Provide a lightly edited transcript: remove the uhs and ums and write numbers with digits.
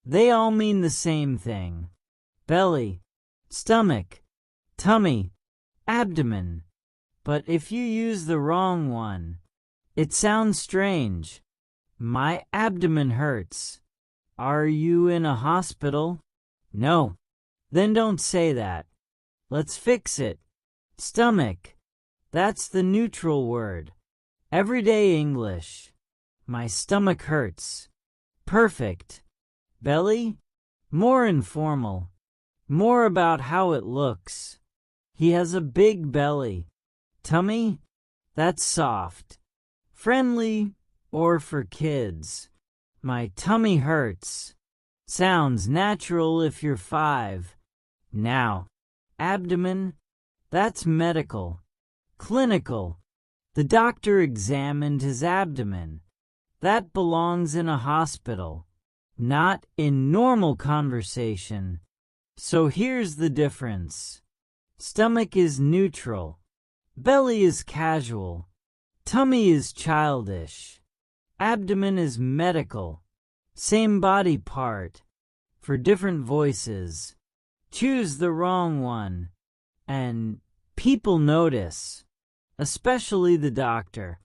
They all mean the same thing. Belly, stomach, tummy, abdomen. But if you use the wrong one, it sounds strange. My abdomen hurts. Are you in a hospital? No. Then don't say that. Let's fix it. Stomach. That's the neutral word. Everyday English. My stomach hurts. Perfect. Belly? More informal. More about how it looks. He has a big belly. Tummy? That's soft. Friendly or for kids. My tummy hurts. Sounds natural if you're 5. Now, abdomen? That's medical. Clinical. The doctor examined his abdomen. That belongs in a hospital, not in normal conversation. So here's the difference. Stomach is neutral. Belly is casual. Tummy is childish. Abdomen is medical. Same body part. For different voices. Choose the wrong one. And people notice. Especially the doctor.